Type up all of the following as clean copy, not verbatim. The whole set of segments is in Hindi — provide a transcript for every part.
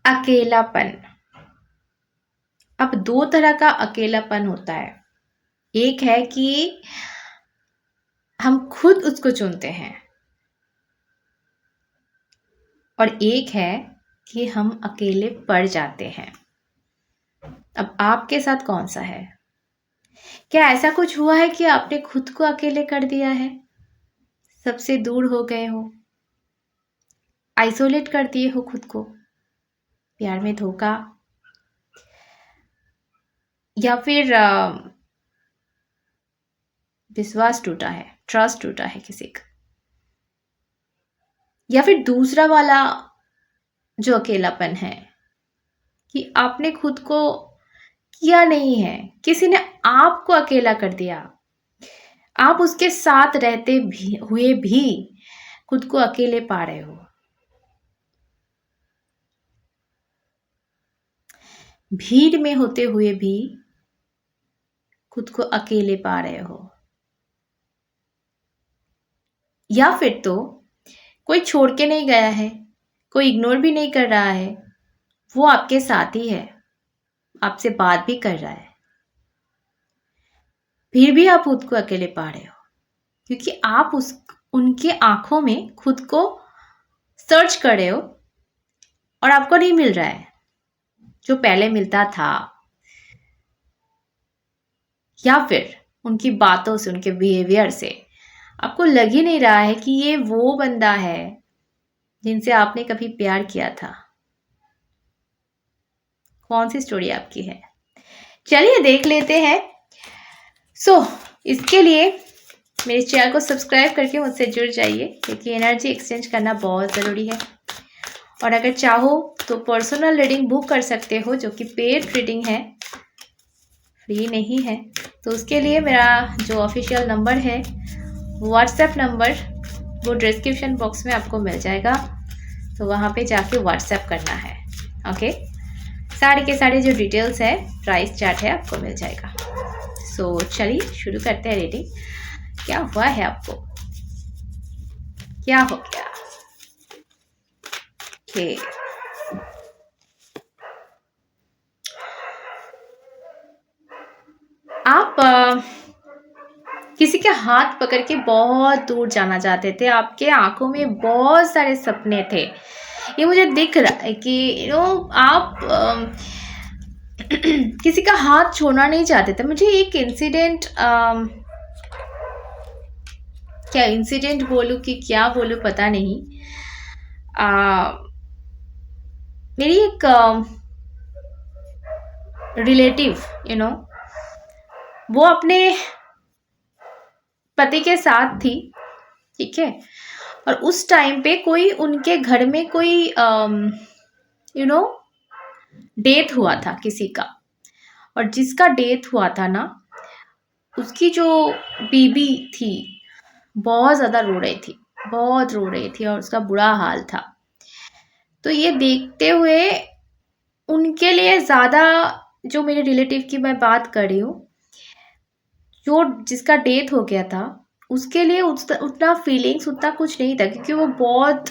अकेलापन। अब दो तरह का अकेलापन होता है। एक है कि हम खुद उसको चुनते हैं और एक है कि हम अकेले पड़ जाते हैं। अब आपके साथ कौन सा है? क्या ऐसा कुछ हुआ है कि आपने खुद को अकेले कर दिया है, सबसे दूर हो गए हो, आइसोलेट कर दिए हो खुद को? प्यार में धोखा, या फिर विश्वास टूटा है, ट्रस्ट टूटा है किसी का, या फिर दूसरा वाला जो अकेलापन है कि आपने खुद को किया नहीं है, किसी ने आपको अकेला कर दिया, आप उसके साथ रहते भी हुए भी खुद को अकेले पा रहे हो। भीड़ में होते हुए भी खुद को अकेले पा रहे हो। या फिर तो कोई छोड़ के नहीं गया है, कोई इग्नोर भी नहीं कर रहा है, वो आपके साथ ही है, आपसे बात भी कर रहा है, फिर भी आप खुद को अकेले पा रहे हो क्योंकि आप उनके आंखों में खुद को सर्च कर रहे हो और आपको नहीं मिल रहा है जो पहले मिलता था। या फिर उनकी बातों से, उनके बिहेवियर से आपको लग ही नहीं रहा है कि ये वो बंदा है जिनसे आपने कभी प्यार किया था। कौन सी स्टोरी आपकी है? चलिए देख लेते हैं। इसके लिए मेरे चैनल को सब्सक्राइब करके मुझसे जुड़ जाइए क्योंकि एनर्जी एक्सचेंज करना बहुत ज़रूरी है। और अगर चाहो तो पर्सनल रीडिंग बुक कर सकते हो जो कि पेड रीडिंग है, फ्री नहीं है। तो उसके लिए मेरा जो ऑफिशियल नंबर है, व्हाट्सएप नंबर, वो डिस्क्रिप्शन बॉक्स में आपको मिल जाएगा, तो वहाँ पे जाके व्हाट्सएप करना है। ओके, सारे के सारे जो डिटेल्स है, प्राइस चार्ट है, आपको मिल जाएगा। चलिए शुरू करते हैं रीडिंग। क्या हुआ है आपको? क्या हो गया? ओके, आप किसी के हाथ पकड़ के बहुत दूर जाना चाहते थे। आपके आंखों में बहुत सारे सपने थे। ये मुझे दिख रहा है कि आप किसी का हाथ छोड़ना नहीं चाहते थे। मुझे एक इंसिडेंट, क्या इंसिडेंट बोलूं कि क्या बोलूं पता नहीं। मेरी एक रिलेटिव वो अपने पति के साथ थी, ठीक है, और उस टाइम पे कोई उनके घर में कोई डेथ हुआ था किसी का, और जिसका डेथ हुआ था ना, उसकी जो बीबी थी बहुत ज़्यादा रो रही थी, बहुत रो रही थी और उसका बुरा हाल था। तो ये देखते हुए उनके लिए ज़्यादा, जो मेरे रिलेटिव की मैं बात कर रही हूँ, जो जिसका डेथ हो गया था, उसके लिए उतना फीलिंग्स उतना कुछ नहीं था क्योंकि वो बहुत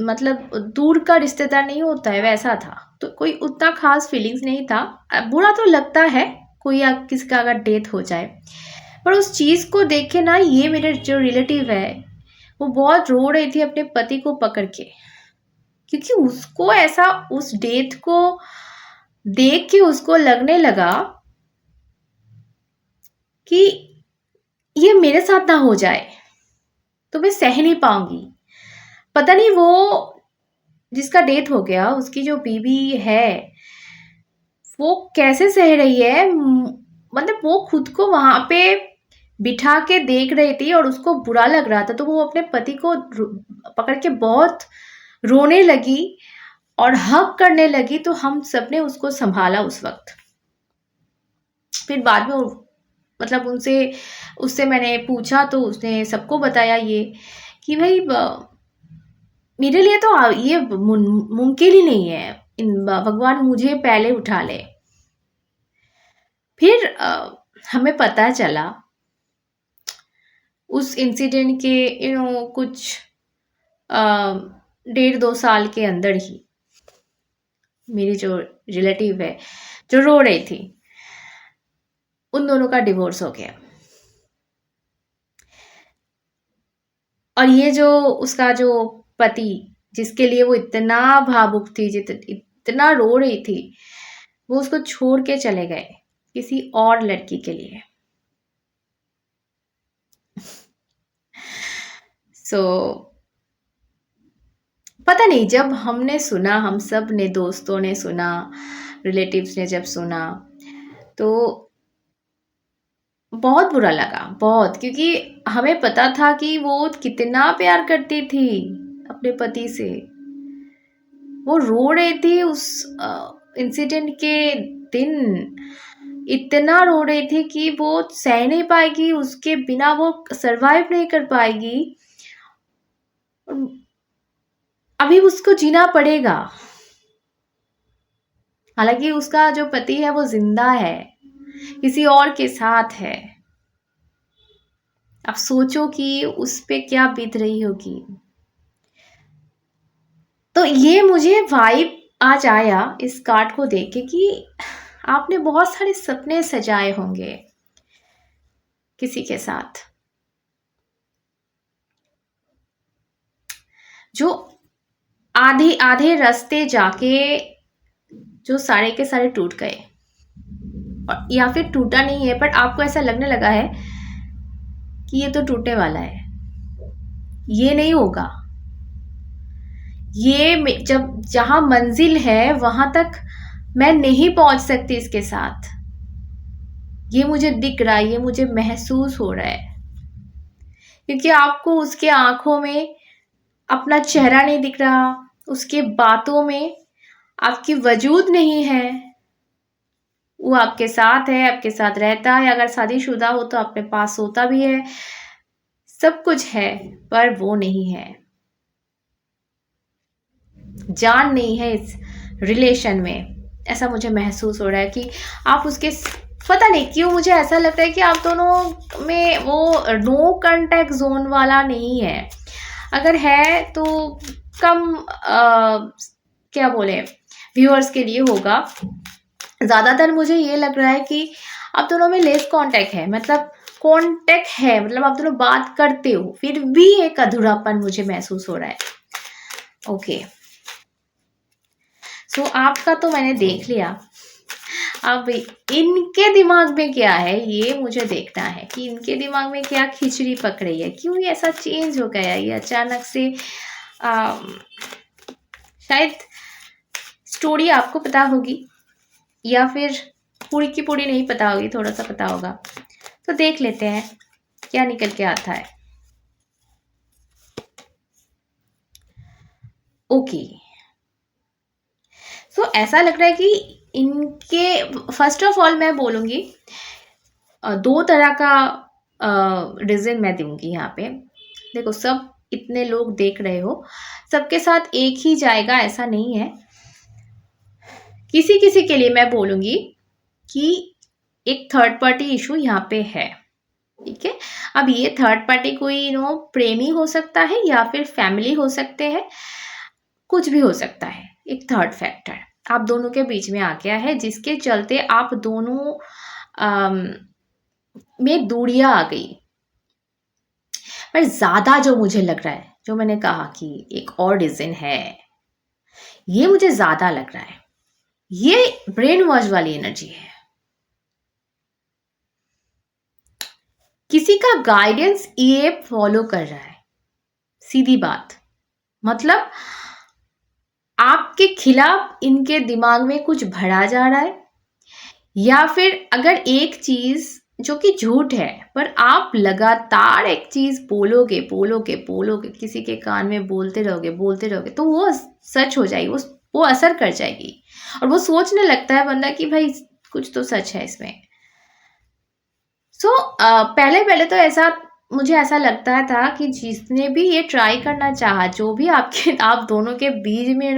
मतलब दूर का रिश्तेदार नहीं होता है, वैसा था। तो कोई उतना खास फीलिंग्स नहीं था। बुरा तो लगता है कोई किसी का अगर डेथ हो जाए, पर उस चीज़ को देख के ना, ये मेरे जो रिलेटिव है वो बहुत रो रही थी अपने पति को पकड़ के, क्योंकि उसको ऐसा उस डेथ को देख के उसको लगने लगा कि ये मेरे साथ ना हो जाए तो मैं सह नहीं पाऊंगी। पता नहीं वो जिसका डेथ हो गया, उसकी जो बीबी है वो कैसे सह रही है। मतलब वो खुद को वहां पे बिठा के देख रही थी और उसको बुरा लग रहा था, तो वो अपने पति को पकड़ के बहुत रोने लगी और हग करने लगी। तो हम सबने उसको संभाला उस वक्त। फिर बाद में मतलब उससे मैंने पूछा तो उसने सबको बताया ये कि भाई मेरे लिए तो ये मुमकिन ही नहीं है, भगवान मुझे पहले उठा ले। फिर हमें पता चला उस इंसिडेंट के कुछ 1.5-2 साल के अंदर ही मेरी जो रिलेटिव है जो रो रही थी, उन दोनों का डिवोर्स हो गया। और ये जो उसका जो पति, जिसके लिए वो इतना भावुक थी, इतना रो रही थी, वो उसको छोड़ के चले गए किसी और लड़की के लिए। सो पता नहीं, जब हमने सुना, हम सब ने, दोस्तों ने सुना, रिलेटिव्स ने जब सुना, तो बहुत बुरा लगा, बहुत, क्योंकि हमें पता था कि वो कितना प्यार करती थी अपने पति से। वो रो रही थी उस इंसिडेंट के दिन, इतना रो रही थी कि वो सह नहीं पाएगी, उसके बिना वो सरवाइव नहीं कर पाएगी, अभी उसको जीना पड़ेगा। हालांकि उसका जो पति है वो जिंदा है, किसी और के साथ है। अब सोचो कि उस पे क्या बीत रही होगी। तो ये मुझे वाइब आज आया इस कार्ड को देख के कि आपने बहुत सारे सपने सजाए होंगे किसी के साथ, जो आधे आधे रास्ते जाके जो सारे के सारे टूट गए, या फिर टूटा नहीं है पर आपको ऐसा लगने लगा है कि ये तो टूटने वाला है, ये नहीं होगा, ये जब जहां मंजिल है वहां तक मैं नहीं पहुंच सकती इसके साथ, ये मुझे दिख रहा है, ये मुझे महसूस हो रहा है। क्योंकि आपको उसके आंखों में अपना चेहरा नहीं दिख रहा, उसके बातों में आपकी वजूद नहीं है। वो आपके साथ है, आपके साथ रहता है, अगर शादीशुदा हो तो अपने पास सोता भी है, सब कुछ है, पर वो नहीं है, जान नहीं है इस रिलेशन में। ऐसा मुझे महसूस हो रहा है कि आप उसके, पता नहीं क्यों मुझे ऐसा लगता है कि आप दोनों में वो नो कांटेक्ट जोन वाला नहीं है। अगर है तो कम क्या बोले, व्यूअर्स के लिए होगा। ज़्यादातर मुझे ये लग रहा है कि आप दोनों में लेस कांटेक्ट है, मतलब कांटेक्ट है, मतलब आप दोनों बात करते हो, फिर भी एक अधूरापन मुझे महसूस हो रहा है। ओके, सो आपका तो मैंने देख लिया, अब इनके दिमाग में क्या है ये मुझे देखना है कि इनके दिमाग में क्या खिचड़ी पक रही है, क्यों ये ऐसा चेंज हो गया, ये अचानक से शायद स्टोरी आपको पता होगी या फिर पूरी की पूरी नहीं पता होगी, थोड़ा सा पता होगा, तो देख लेते हैं क्या निकल के आता है। ओके, सो ऐसा लग रहा है कि इनके, फर्स्ट ऑफ ऑल मैं बोलूँगी दो तरह का रीज़न मैं दूंगी यहाँ पे। देखो, सब इतने लोग देख रहे हो, सबके साथ एक ही जाएगा ऐसा नहीं है, किसी किसी के लिए मैं बोलूँगी कि एक थर्ड पार्टी इशू यहाँ पे है, ठीक है। अब ये थर्ड पार्टी कोई प्रेमी हो सकता है या फिर फैमिली हो सकते हैं, कुछ भी हो सकता है, एक थर्ड फैक्टर आप दोनों के बीच में आ गया है, जिसके चलते आप दोनों में दूरियां आ गई। पर ज्यादा जो मुझे लग रहा है, जो मैंने कहा कि एक और रीजन है, ये मुझे ज्यादा लग रहा है, ये ब्रेन वॉश वाली एनर्जी है। किसी का गाइडेंस ये फॉलो कर रहा है, सीधी बात, मतलब आपके खिलाफ इनके दिमाग में कुछ भरा जा रहा है, या फिर अगर एक चीज जो कि झूठ है पर आप लगातार एक चीज बोलोगे बोलोगे बोलोगे, किसी के कान में बोलते रहोगे, तो वो सच हो जाएगी, वो असर कर जाएगी, और वो सोचने लगता है बंदा कि भाई कुछ तो सच है इसमें। सो पहले पहले तो मुझे ऐसा लगता था कि जिसने भी ये ट्राई करना चाहा, जो भी आप दोनों के बीच में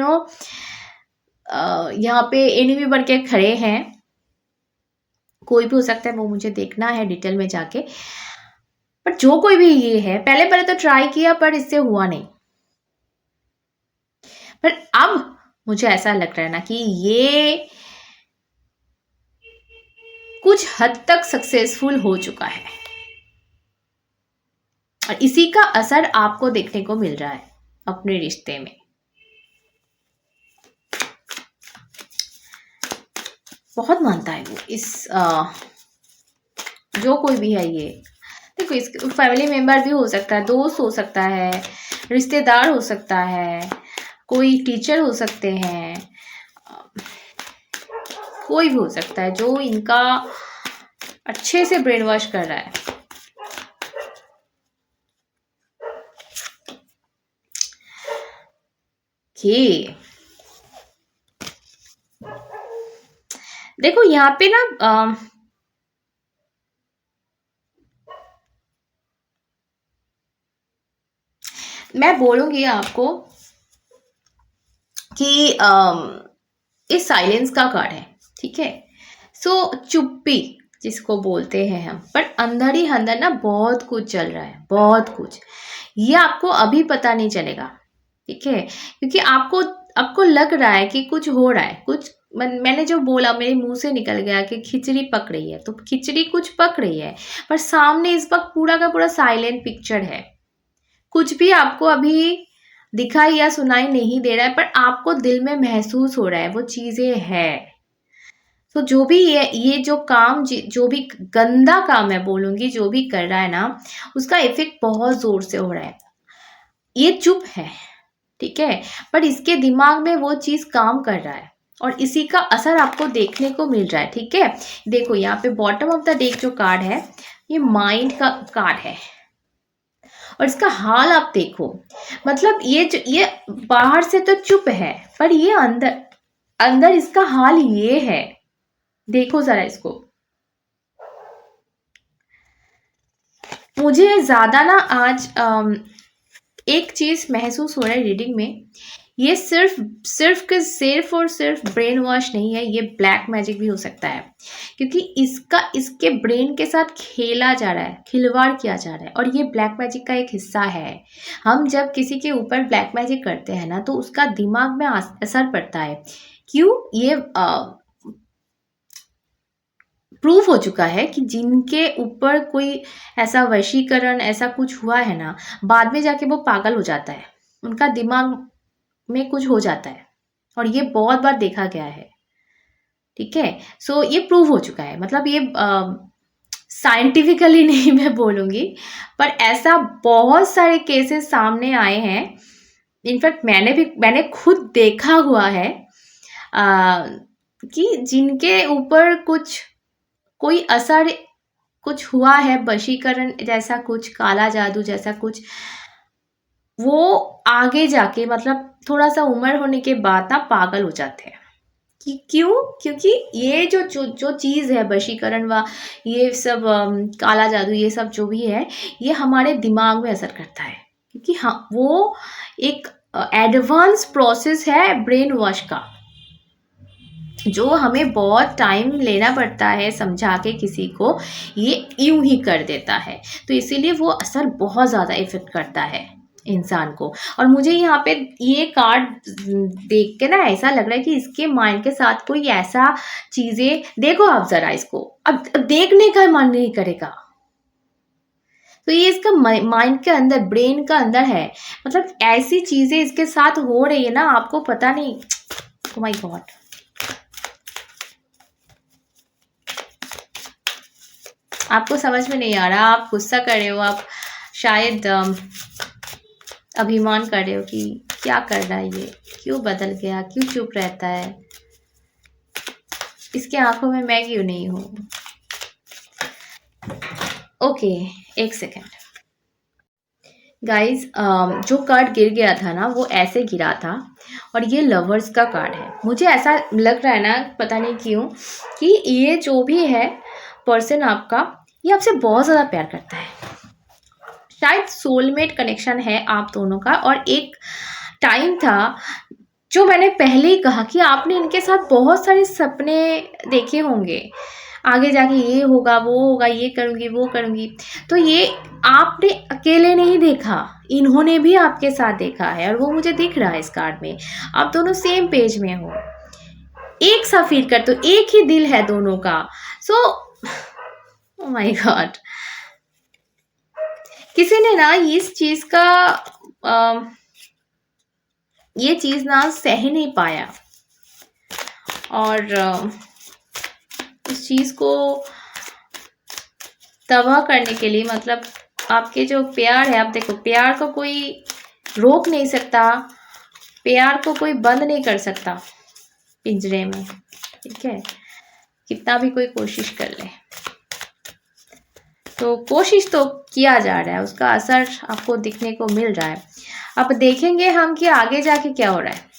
यहाँ पे एनिमी बन के खड़े हैं, कोई भी हो सकता है, वो मुझे देखना है डिटेल में जाके, पर जो कोई भी ये है, पहले पहले तो ट्राई किया पर इससे हुआ नहीं, पर अब मुझे ऐसा लग रहा है ना कि ये कुछ हद तक सक्सेसफुल हो चुका है और इसी का असर आपको देखने को मिल रहा है अपने रिश्ते में। बहुत मानता है वो इस जो कोई भी है ये। देखो, इस फैमिली मेंबर भी हो सकता है, दोस्त हो सकता है, रिश्तेदार हो सकता है, कोई टीचर हो सकते हैं, कोई भी हो सकता है जो इनका अच्छे से ब्रेन वॉश कर रहा है। कि देखो यहाँ पे ना मैं बोलूंगी आपको कि इस साइलेंस का कार्ड है, ठीक है। सो चुप्पी जिसको बोलते हैं हम, पर अंदर ही अंदर ना बहुत कुछ चल रहा है, बहुत कुछ। ये आपको अभी पता नहीं चलेगा, ठीक है, क्योंकि आपको लग रहा है कि कुछ हो रहा है, कुछ मैंने जो बोला मेरे मुंह से निकल गया कि खिचड़ी पक रही है, तो खिचड़ी कुछ पक रही है, पर सामने इस वक्त पूरा का पूरा साइलेंट पिक्चर है। कुछ भी आपको अभी दिखाई या सुनाई नहीं दे रहा है, पर आपको दिल में महसूस हो रहा है वो चीजें है। तो जो भी ये जो काम जो भी गंदा काम है बोलूंगी, जो भी कर रहा है ना, उसका इफेक्ट बहुत जोर से हो रहा है। ये चुप है, ठीक है, पर इसके दिमाग में वो चीज काम कर रहा है और इसी का असर आपको देखने को मिल रहा है, ठीक है। देखो यहाँ पे बॉटम ऑफ द डेक जो कार्ड है, ये माइंड का कार्ड है और इसका हाल आप देखो। मतलब ये बाहर से तो चुप है, पर ये अंदर अंदर इसका हाल ये है। देखो जरा इसको। मुझे ज्यादा ना आज एक चीज महसूस हो रहा है रीडिंग में, ये सिर्फ और सिर्फ ब्रेन वॉश नहीं है, ये ब्लैक मैजिक भी हो सकता है, क्योंकि इसके ब्रेन के साथ खेला जा रहा है, खिलवाड़ किया जा रहा है और ये ब्लैक मैजिक का एक हिस्सा है। हम जब किसी के ऊपर ब्लैक मैजिक करते हैं ना, तो उसका दिमाग में असर पड़ता है। क्यों? ये प्रूफ हो चुका है कि जिनके ऊपर कोई ऐसा वशीकरण ऐसा कुछ हुआ है ना, बाद में जाके वो पागल हो जाता है, उनका दिमाग में कुछ हो जाता है और ये बहुत बार देखा गया है, ठीक है। सो ये प्रूव हो चुका है, मतलब ये साइंटिफिकली नहीं मैं बोलूँगी, पर ऐसा बहुत सारे केसेस सामने आए हैं। इनफैक्ट मैंने खुद देखा हुआ है कि जिनके ऊपर कोई असर कुछ हुआ है, वशीकरण जैसा कुछ, काला जादू जैसा कुछ, वो आगे जाके मतलब थोड़ा सा उम्र होने के बाद ना पागल हो जाते हैं। क्यों? क्योंकि ये जो चीज़ है वशीकरण व ये सब काला जादू, ये सब जो भी है, ये हमारे दिमाग में असर करता है, क्योंकि हाँ वो एक एडवांस प्रोसेस है ब्रेन वॉश का, जो हमें बहुत टाइम लेना पड़ता है समझा के किसी को, ये यूं ही कर देता है। तो इसीलिए वो असर बहुत ज़्यादा इफेक्ट करता है इंसान को। और मुझे यहाँ पे ये कार्ड देख के ना ऐसा लग रहा है कि इसके माइंड के साथ कोई ऐसा चीज़ें, देखो आप ज़रा इसको, अब देखने का मन नहीं करेगा। तो ये इसका माइंड के अंदर, ब्रेन का अंदर है, मतलब ऐसी चीज़ें इसके साथ हो रही है ना, आपको पता नहीं। ओह माय गॉड, आपको समझ में नहीं आ रहा, आप गुस्सा कर रहे हो, आप शायद अभिमान कर रहे हो कि क्या कर रहा है ये, क्यों बदल गया, क्यों चुप रहता है, इसके आंखों में मैं क्यों नहीं हूँ। ओके, एक सेकेंड गाइज, जो कार्ड गिर गया था ना, वो ऐसे गिरा था और ये लवर्स का कार्ड है। मुझे ऐसा लग रहा है ना, पता नहीं क्यों, कि ये जो भी है पर्सन आपका, ये आपसे बहुत ज़्यादा प्यार करता है, शायद सोलमेट कनेक्शन है आप दोनों का। और एक टाइम था जो मैंने पहले ही कहा कि आपने इनके साथ बहुत सारे सपने देखे होंगे, आगे जाके ये होगा, वो होगा, ये करूँगी, वो करूँगी। तो ये आपने अकेले नहीं देखा, इन्होंने भी आपके साथ देखा है और वो मुझे दिख रहा है इस कार्ड में। आप दोनों सेम पेज में हो, एक सा फील करते हो, एक ही दिल है दोनों का। सो ओ माय गॉड, किसी ने ना इस चीज का ये चीज ना सह नहीं पाया और इस चीज को तबाह करने के लिए, मतलब आपके जो प्यार है, आप देखो प्यार को कोई रोक नहीं सकता, प्यार को कोई बंद नहीं कर सकता पिंजरे में, ठीक है, कितना भी कोई कोशिश कर ले। तो कोशिश तो किया जा रहा है, उसका असर आपको दिखने को मिल रहा है। अब देखेंगे हम कि आगे जाके क्या हो रहा है,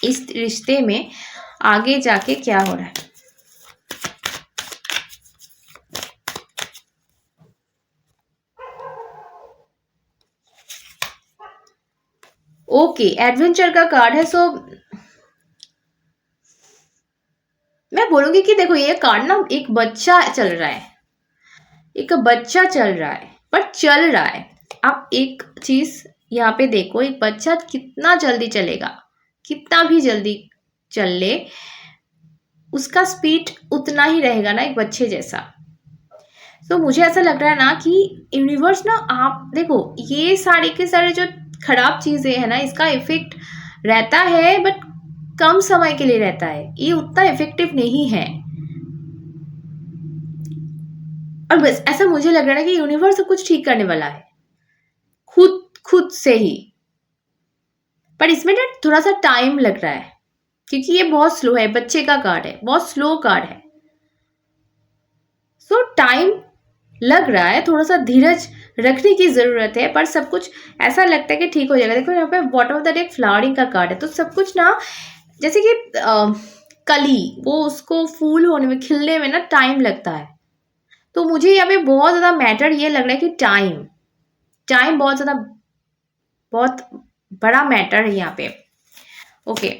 इस रिश्ते में आगे जाके क्या हो रहा है। ओके, एडवेंचर का कार्ड है। सो मैं बोलूंगी कि देखो ये कार्ड ना, एक बच्चा चल रहा है, एक बच्चा चल रहा है, पर चल रहा है। आप एक चीज यहाँ पे देखो, एक बच्चा कितना जल्दी चलेगा, कितना भी जल्दी चल ले, उसका स्पीड उतना ही रहेगा ना एक बच्चे जैसा। तो मुझे ऐसा लग रहा है ना कि यूनिवर्स ना, आप देखो ये सारे के सारे जो खराब चीजें है ना, इसका इफेक्ट रहता है बट कम समय के लिए रहता है, ये उतना इफेक्टिव नहीं है। और बस ऐसा मुझे लग रहा है कि यूनिवर्स सब कुछ ठीक करने वाला है खुद से ही, पर इसमें ना थोड़ा सा टाइम लग रहा है क्योंकि ये बहुत स्लो है, बच्चे का कार्ड है, बहुत स्लो कार्ड है। सो टाइम लग रहा है, थोड़ा सा धीरज रखने की जरूरत है, पर सब कुछ ऐसा लगता है कि ठीक हो जाएगा। देखो यहाँ पे bottom of the deck flowering का कार्ड है, तो सब कुछ ना जैसे कि कली, वो उसको फूल होने में, खिलने में ना टाइम लगता है। तो मुझे यहाँ पे बहुत ज्यादा मैटर ये लग रहा है कि टाइम बहुत बड़ा मैटर है यहाँ पे। ओके,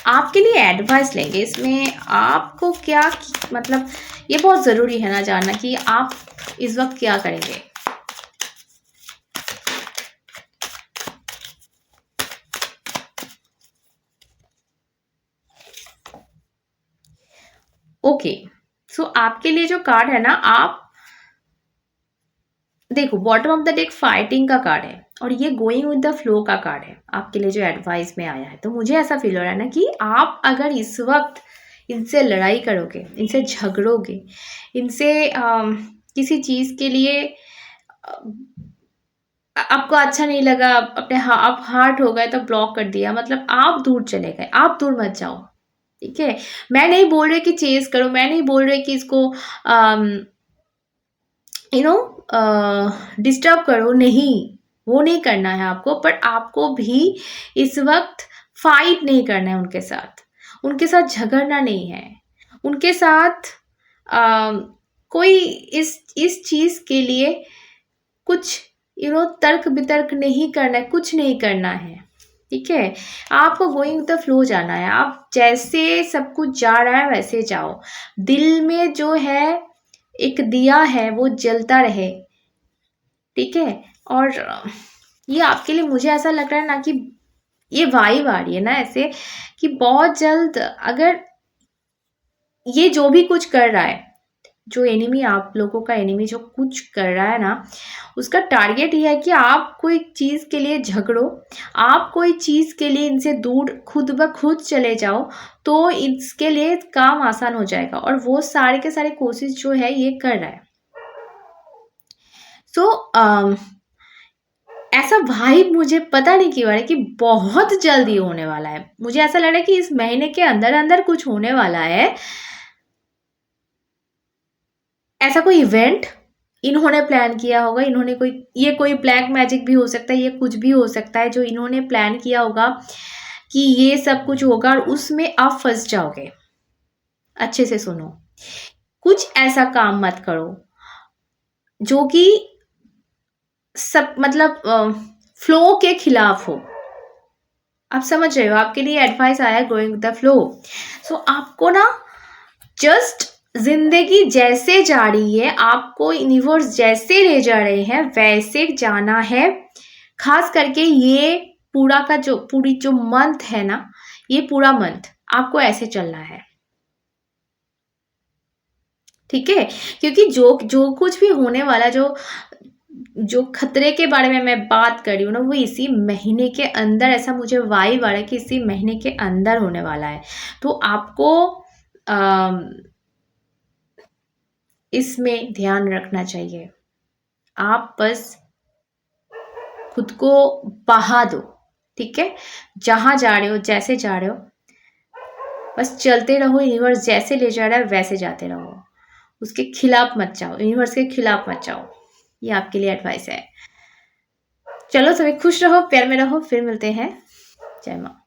आपके लिए एडवाइस लेंगे इसमें, आपको क्या, मतलब ये बहुत जरूरी है ना जानना कि आप इस वक्त क्या करेंगे। ओके, सो आपके लिए जो कार्ड है ना, आप देखो bottom of the deck fighting का कार्ड है और ये गोइंग विद द फ्लो का कार्ड है आपके लिए जो एडवाइस में आया है। तो मुझे ऐसा फील हो रहा है ना कि आप अगर इस वक्त इनसे लड़ाई करोगे, इनसे झगड़ोगे, इनसे किसी चीज के लिए आपको अच्छा नहीं लगा, अपने आप हार्ट हो गए तो ब्लॉक कर दिया, मतलब आप दूर चले गए, आप दूर मत जाओ, ठीक है। मैं नहीं बोल रही कि चेस करो, मैं नहीं बोल रही कि इसको डिस्टर्ब करो, नहीं, वो नहीं करना है आपको, पर आपको भी इस वक्त फाइट नहीं करना है उनके साथ झगड़ना नहीं है, उनके साथ कोई इस चीज के लिए कुछ तर्क वितर्क नहीं करना है, कुछ नहीं करना है, ठीक है। आपको गोइंग विद द फ्लो जाना है, आप जैसे सब कुछ जा रहा है वैसे जाओ, दिल में जो है एक दिया है वो जलता रहे, ठीक है। और ये आपके लिए मुझे ऐसा लग रहा है ना कि ये वाइब आ रही है ना ऐसे कि बहुत जल्द, अगर ये जो भी कुछ कर रहा है, जो एनिमी, आप लोगों का एनिमी जो कुछ कर रहा है ना, उसका टारगेट ये है कि आप कोई चीज के लिए झगड़ो, आप कोई चीज के लिए इनसे दूर खुद ब खुद चले जाओ, तो इसके लिए काम आसान हो जाएगा। और वो सारे के सारे कोशिश जो है ये कर रहा है। सो ऐसा वाइब मुझे पता नहीं क्यों आ रहा है कि बहुत जल्दी होने वाला है। मुझे ऐसा लग रहा है कि इस महीने के अंदर अंदर कुछ होने वाला है, ऐसा कोई इवेंट इन्होंने प्लान किया होगा, ये कोई ब्लैक मैजिक भी हो सकता है, ये कुछ भी हो सकता है जो इन्होंने प्लान किया होगा कि ये सब कुछ होगा और उसमें आप फंस जाओगे। अच्छे से सुनो, कुछ ऐसा काम मत करो जो कि सब मतलब फ्लो के खिलाफ हो। आप समझ रहे हो, आपके लिए एडवाइस आया गोइंग विद द फ्लो। सो आपको ना जस्ट जिंदगी जैसे जा रही है, आपको यूनिवर्स जैसे ले जा रहे हैं वैसे जाना है। खास करके ये पूरी जो मंथ है ना, ये पूरा मंथ आपको ऐसे चलना है, ठीक है। क्योंकि जो जो कुछ भी होने वाला, जो खतरे के बारे में मैं बात कर रही हूँ ना, वो इसी महीने के अंदर, ऐसा मुझे वाइब आ रहा है कि इसी महीने के अंदर होने वाला है। तो आपको इसमें ध्यान रखना चाहिए। आप बस खुद को बहा दो, ठीक है। जहां जा रहे हो, जैसे जा रहे हो, बस चलते रहो। यूनिवर्स जैसे ले जा रहा है वैसे जाते रहो, उसके खिलाफ मत जाओ, यूनिवर्स के खिलाफ मत जाओ। ये आपके लिए एडवाइस है। चलो, सभी खुश रहो, प्यार में रहो, फिर मिलते हैं। जय माँ।